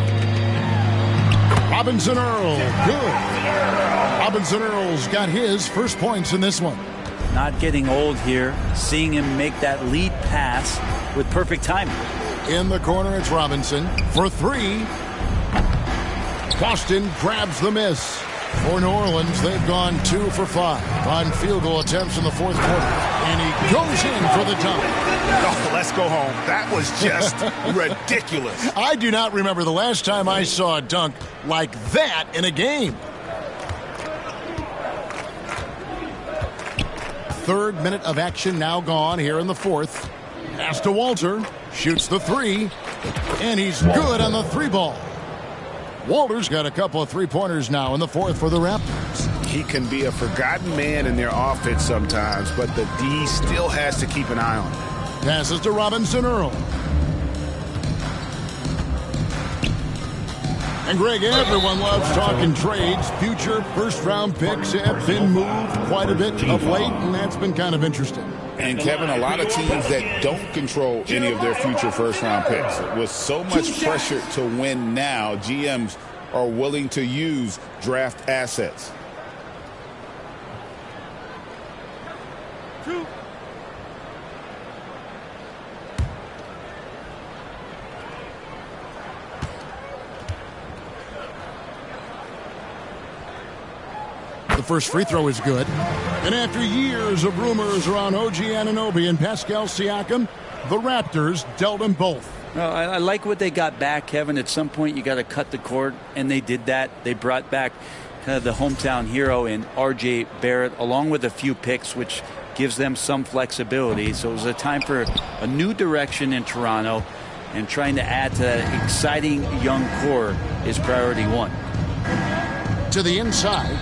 Robinson Earl, good. Robinson Earl's got his first points in this one. Not getting old here. Seeing him make that lead pass with perfect timing. In the corner, it's Robinson for 3. Boston grabs the miss. For New Orleans, they've gone 2 for 5 on field goal attempts in the fourth quarter. And he goes in for the dunk. Oh, let's go home. That was just ridiculous. I do not remember the last time I saw a dunk like that in a game. Third minute of action now gone here in the fourth. Pass to Walter. Shoots the 3. And he's good on the 3-ball. Walter's got a couple of 3-pointers now in the fourth for the Raptors. He can be a forgotten man in their offense sometimes, but the D still has to keep an eye on him. Passes to Robinson Earl. And Greg, everyone loves talking trades. Future first-round picks have been moved quite a bit of late, and that's been kind of interesting. And, Kevin, a lot of teams that don't control any of their future first-round picks. With so much pressure to win now, GMs are willing to use draft assets. The first free throw is good. And after years of rumors around OG Anunoby and Pascal Siakam, the Raptors dealt them both. Well, I like what they got back, Kevin. At some point, you got to cut the cord, and they did that. They brought back kind of the hometown hero in R.J. Barrett, along with a few picks, which gives them some flexibility. So it was a time for a new direction in Toronto, and trying to add to that exciting young core is priority 1. To the inside.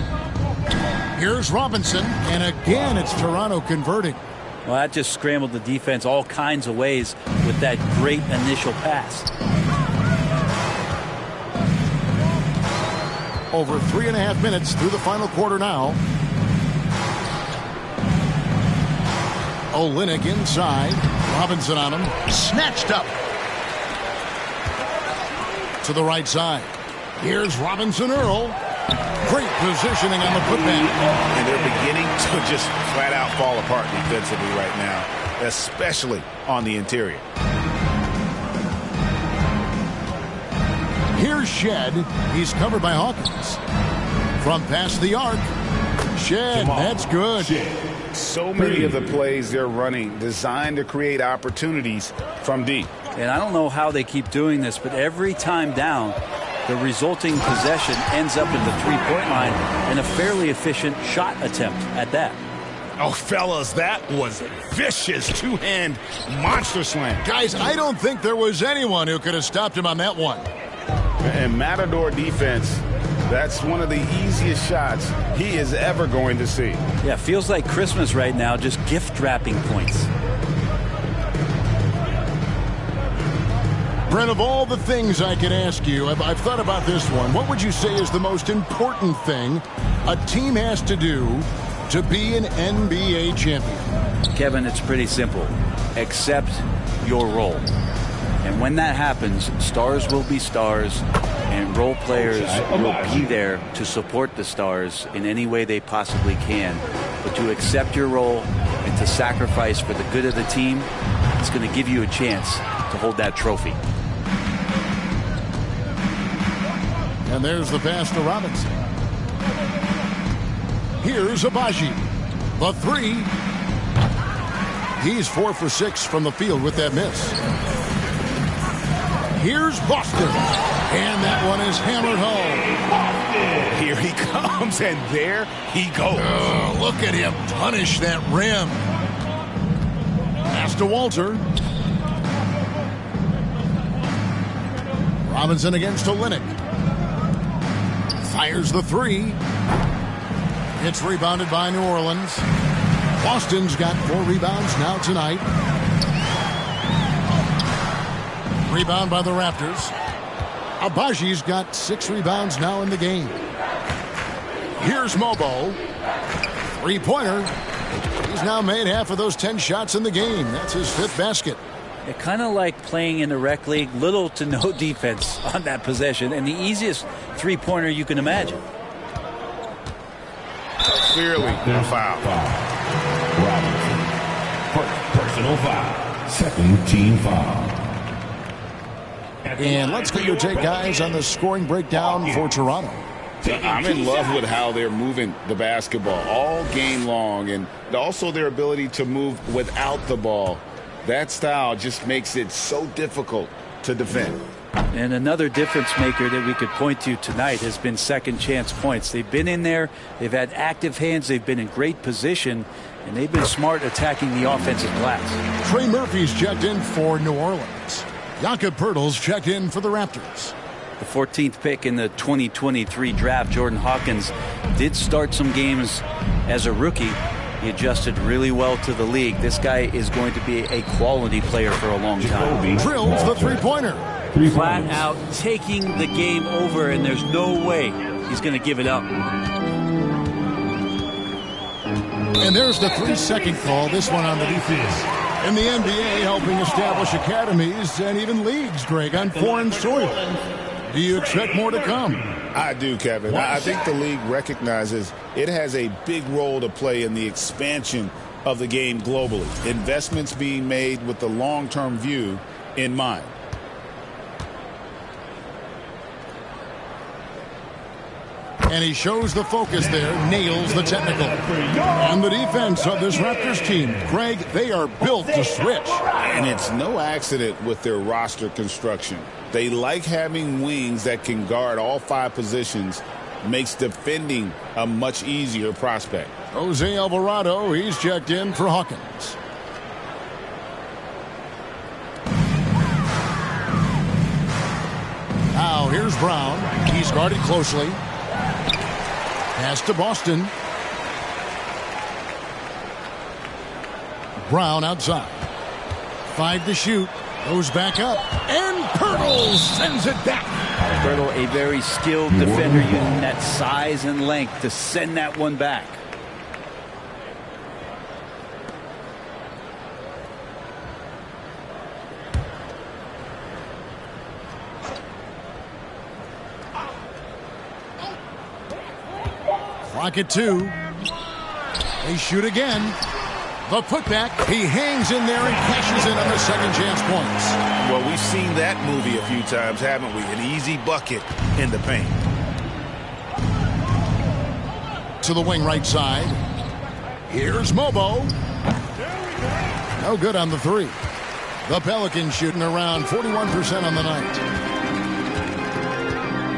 Here's Robinson, and again it's Toronto converting. Well, that just scrambled the defense all kinds of ways with that great initial pass. Over 3.5 minutes through the final quarter now. Olynyk inside. Robinson on him. Snatched up. To the right side. Here's Robinson Earl. Great positioning on the putback. And they're beginning to just flat out fall apart defensively right now, especially on the interior. Here's Shed. He's covered by Hawkins. From past the arc. Shed, that's good. So many of the plays they're running designed to create opportunities from deep. And I don't know how they keep doing this, but every time down, the resulting possession ends up at the three-point line and a fairly efficient shot attempt at that. Oh, fellas, that was a vicious two-hand monster slam. Guys, I don't think there was anyone who could have stopped him on that one. And Matador defense, that's one of the easiest shots he is ever going to see. Yeah, feels like Christmas right now, just gift-wrapping points. Brent, of all the things I could ask you, I've thought about this one. What would you say is the most important thing a team has to do to be an NBA champion? Kevin, it's pretty simple. Accept your role. And when that happens, stars will be stars, and role players will be there to support the stars in any way they possibly can. But to accept your role and to sacrifice for the good of the team, it's going to give you a chance to hold that trophy. And there's the pass to Robinson. Here's Abaji. The three. He's 4 for 6 from the field with that miss. Here's Boston. And that one is hammered home. Here he comes, and there he goes. Oh, look at him punish that rim. Pass to Walter. Robinson against Olynyk. Fires the three. It's rebounded by New Orleans. Boston's got 4 rebounds now tonight. Rebound by the Raptors. Abaji's got 6 rebounds now in the game. Here's Mobo. 3-pointer. He's now made half of those 10 shots in the game. That's his 5th basket. It kind of like playing in the rec league, little to no defense on that possession, and the easiest 3-pointer you can imagine. Clearly a foul. Robinson. First personal foul. Second team foul. And let's get your take, guys, on the scoring breakdown for Toronto. I'm in love with how they're moving the basketball all game long, and also their ability to move without the ball. That style just makes it so difficult to defend. And another difference maker that we could point to tonight has been second chance points. They've been in there, they've had active hands, they've been in great position, and they've been smart attacking the offensive glass. Trey Murphy's checked in for New Orleans. Jakob Poeltl's checked in for the Raptors. The 14th pick in the 2023 draft, Jordan Hawkins, did start some games as a rookie. He adjusted really well to the league. This guy is going to be a quality player for a long time. Drills the 3-pointer. Flat out taking the game over, and there's no way he's going to give it up. And there's the 3-second call, this one on the defense. In the NBA, helping establish academies and even leagues, Greg, on foreign soil. Do you expect more to come? I do, Kevin. I think the league recognizes it has a big role to play in the expansion of the game globally. Investments being made with the long-term view in mind. And he shows the focus there, nails the technical. And the defense of this Raptors team, Greg, they are built to switch. And it's no accident with their roster construction. They like having wings that can guard all 5 positions, makes defending a much easier prospect. Jose Alvarado, he's checked in for Hawkins. Now here's Brown. He's guarded closely. Pass to Boston. Brown outside. 5 to shoot. Goes back up. And Pirtle sends it back. Pirtle, a very skilled defender, using that size and length to send that one back. Clock at 2. They shoot again. The putback. He hangs in there and cashes in on the second chance points. Well, we've seen that movie a few times, haven't we? An easy bucket in the paint. To the wing right side. Here's Mobo. No good on the 3. The Pelicans shooting around 41% on the night.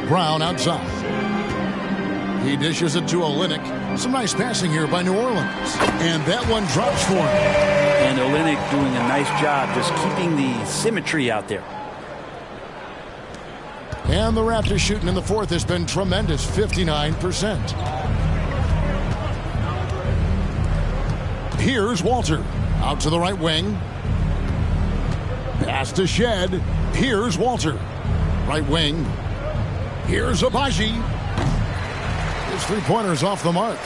Brown outside. He dishes it to Olynyk. Some nice passing here by New Orleans. And that one drops for him. And Olynyk doing a nice job just keeping the symmetry out there. And the Raptors shooting in the 4th has been tremendous, 59%. Here's Walter. Out to the right wing. Pass to Shed. Here's Walter. Right wing. Here's Abaji. His three-pointer's off the mark.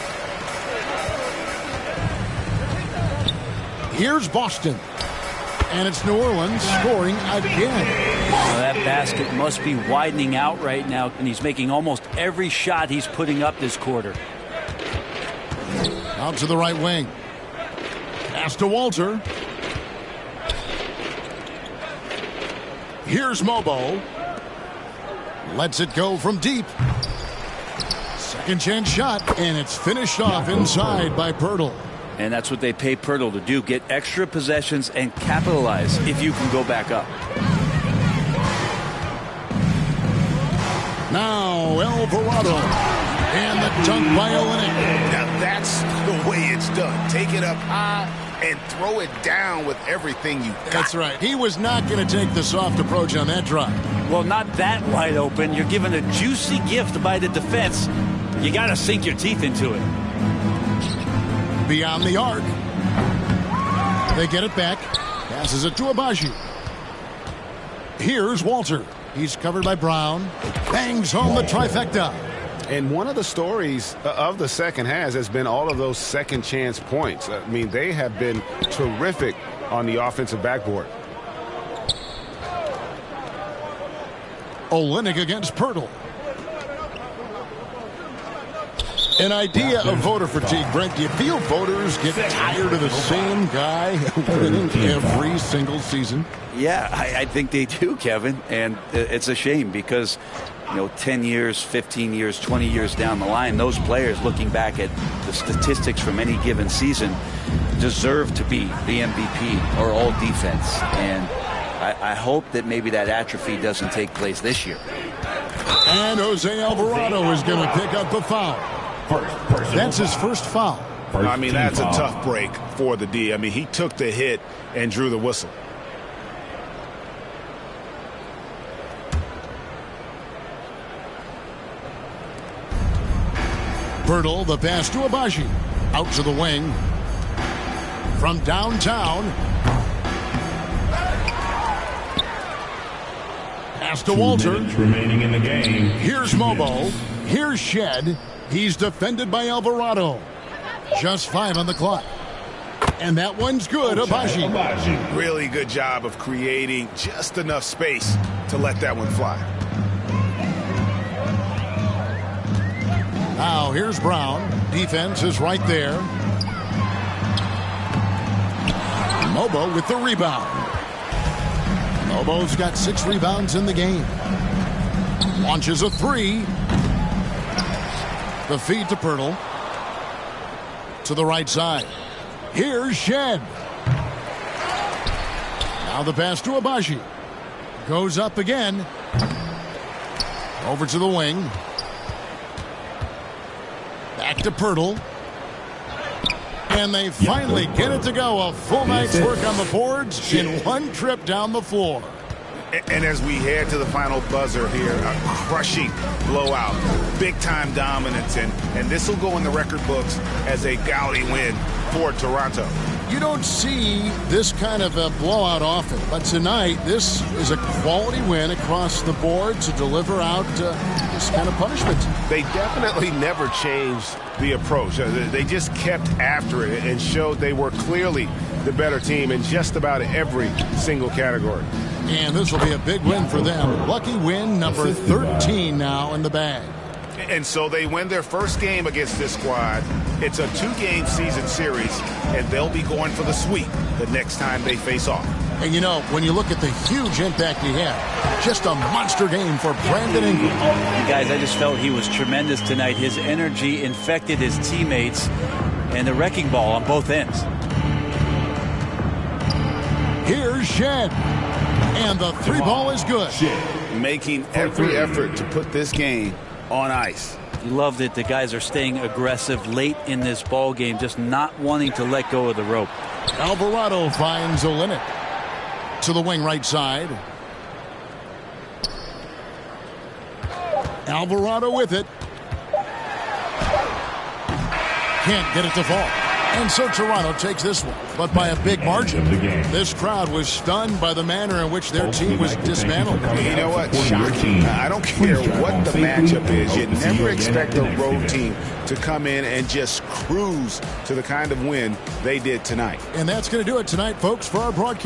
Here's Boston. And it's New Orleans scoring again. Well, that basket must be widening out right now, and he's making almost every shot he's putting up this quarter. Out to the right wing. Pass to Walter. Here's Mobo. Lets it go from deep. Second chance shot, and it's finished off inside by Pirtle. And that's what they pay Pirtle to do, get extra possessions and capitalize if you can go back up. Now Alvarado. And the dunk by Olynyk. Now that's the way it's done. Take it up high and throw it down with everything you got. That's right. He was not going to take the soft approach on that drive. Well, not that wide open. You're given a juicy gift by the defense. You got to sink your teeth into it. Beyond the arc. They get it back. Passes it to Abaji. Here's Walter. He's covered by Brown. Bangs home the trifecta. And one of the stories of the second half has been all of those second chance points. I mean, they have been terrific on the offensive backboard. Olynyk against Pirtle. An idea of voter fatigue, Brent. Do you feel voters get tired of the same guy winning every single season? Yeah, I think they do, Kevin. And it's a shame because, 10 years, 15 years, 20 years down the line, those players looking back at the statistics from any given season deserve to be the MVP or all defense. And I hope that maybe that atrophy doesn't take place this year. And Jose Alvarado is going to pick up the foul. That's his first foul. I mean, that's a tough break for the D. I mean, he took the hit and drew the whistle. Pirtle, the pass to Abaji. Out to the wing. From downtown. Pass to Walter. Remaining in the game. Here's Mobo. Here's Shed. He's defended by Alvarado. Just 5 on the clock. And that one's good, Abaji. Really good job of creating just enough space to let that one fly. Now here's Brown. Defense is right there. Mobo with the rebound. Mobo's got 6 rebounds in the game. Launches a 3. The feed to Pirtle. To the right side. Here's Shed. Now the pass to Abaji. Goes up again. Over to the wing. Back to Pirtle. And they finally get it to go. A full night's work on the boards in one trip down the floor. And as we head to the final buzzer here, a crushing blowout, big-time dominance, and this will go in the record books as a gaudy win for Toronto. you don't see this kind of a blowout often. But tonight, this is a quality win across the board to deliver out this kind of punishment. They definitely never changed the approach. They just kept after it and showed they were clearly the better team in just about every single category. And this will be a big win for them. Lucky win number 13 now in the bag. And so they win their first game against this squad. It's a 2-game season series, and they'll be going for the sweep the next time they face off. And you know, when you look at the huge impact he had, just a monster game for Brandon Ingram. And guys, I just felt he was tremendous tonight. His energy infected his teammates, and the wrecking ball on both ends. Here's Shed. And the 3-ball is good. Making every effort to put this game on ice. You love that the guys are staying aggressive late in this ball game, just not wanting to let go of the rope. Alvarado finds Olynyk to the wing right side. Alvarado with it. Can't get it to fall. And so Toronto takes this one, but by a big margin. This crowd was stunned by the manner in which their team was dismantled. You know what? Shocking. I don't care what the matchup is. You never expect a road team to come in and just cruise to the kind of win they did tonight. And that's going to do it tonight, folks, for our broadcast.